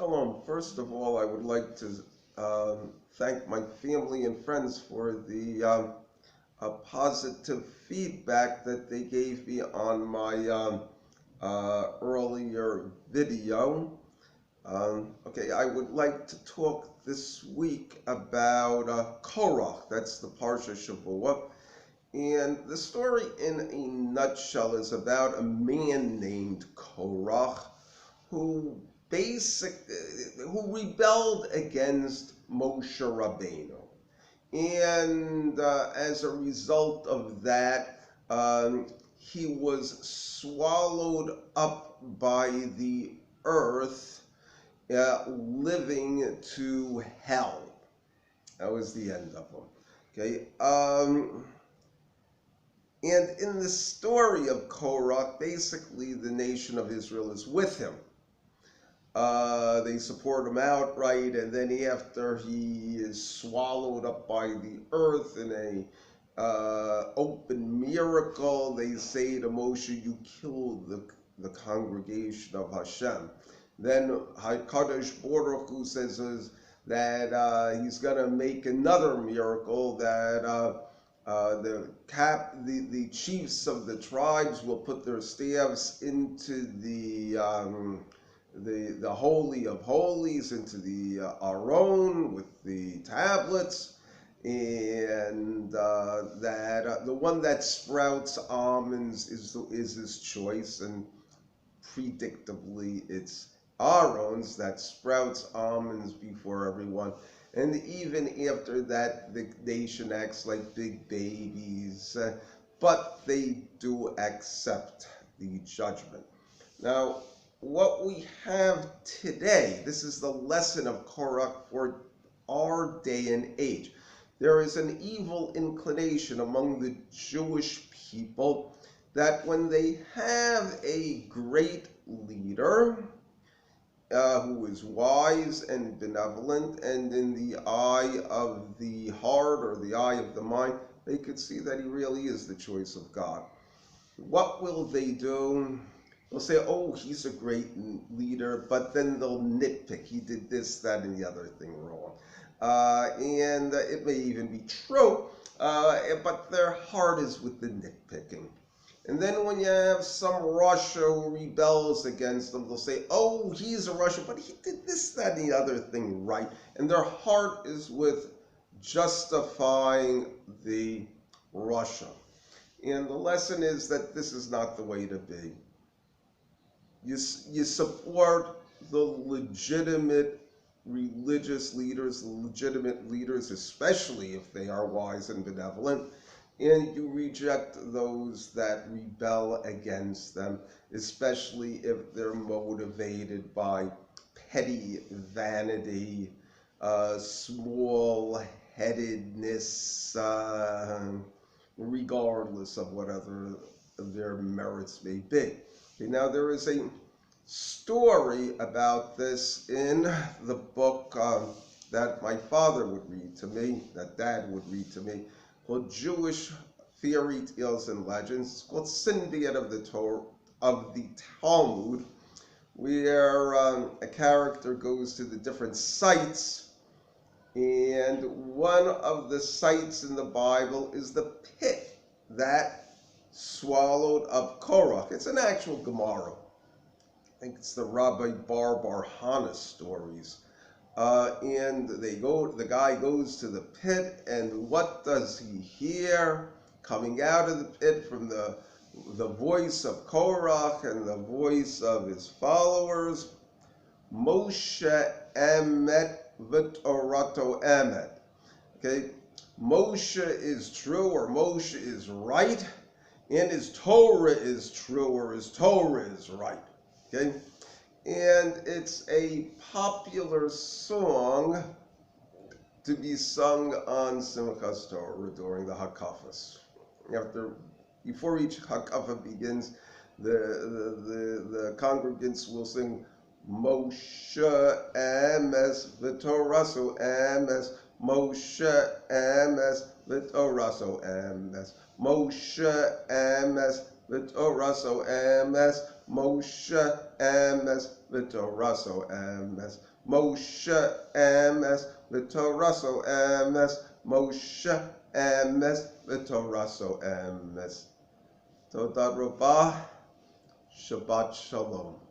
Shalom. First of all, I would like to thank my family and friends for the positive feedback that they gave me on my earlier video. Okay, I would like to talk this week about Korach. That's the Parshat Shavua. And the story in a nutshell is about a man named Korach who rebelled against Moshe Rabbeinu. And as a result of that, he was swallowed up by the earth, living to hell. That was the end of him. Okay. And in the story of Korach, basically the nation of Israel is with him. They support him outright, and then after he is swallowed up by the earth in a open miracle, they say to Moshe, "You killed the congregation of Hashem." Then HaKadosh Baruch Hu says that he's going to make another miracle, that the chiefs of the tribes will put their staffs into the Holy of Holies, into the Aron with the tablets, and that the one that sprouts almonds is his choice, and predictably it's Aaron's that sprouts almonds before everyone. And even after that, the nation acts like big babies, but they do accept the judgment. Now, what we have today, this is the lesson of Korach for our day and age. There is an evil inclination among the Jewish people that when they have a great leader, who is wise and benevolent, and in the eye of the heart or the eye of the mind, they could see that he really is the choice of God. What will they do? They'll say, "Oh, he's a great leader," but then they'll nitpick. He did this, that, and the other thing wrong. And it may even be true, but their heart is with the nitpicking. And then when you have some Russia who rebels against them, they'll say, "Oh, he's a Russia, but he did this, that, and the other thing right." And their heart is with justifying the Russia. And the lesson is that this is not the way to be. You support the legitimate religious leaders, the legitimate leaders, especially if they are wise and benevolent, and you reject those that rebel against them, especially if they're motivated by petty vanity, small-headedness, regardless of whatever their merits may be. Okay, now, there is a story about this in the book that my father would read to me, that Dad would read to me, called Jewish Fairy Tales and Legends. It's called Syndicat of the Talmud, where a character goes to the different sites, and one of the sites in the Bible is the pit that swallowed up Korach. It's an actual Gemara. I think it's the Rabbi Bar Hana stories. And the guy goes to the pit, and what does he hear coming out of the pit from the voice of Korach and the voice of his followers? Moshe Emet, ותורתו Emet. Okay, Moshe is true, or Moshe is right, and his Torah is true, or his Torah is right. Okay. And it's a popular song to be sung on Simchas Torah during the Hakafas. Before each Hakafa begins, the congregants will sing Moshe Emes ותורתו Emes, Moshe Emes ותורתו Emes, Moshe Emes ותורתו Emes, Moshe Emes ותורתו Emes, Moshe emes, ותורתו emes, Moshe emes, ותורתו emes. תודה רבה, Shabbat Shalom.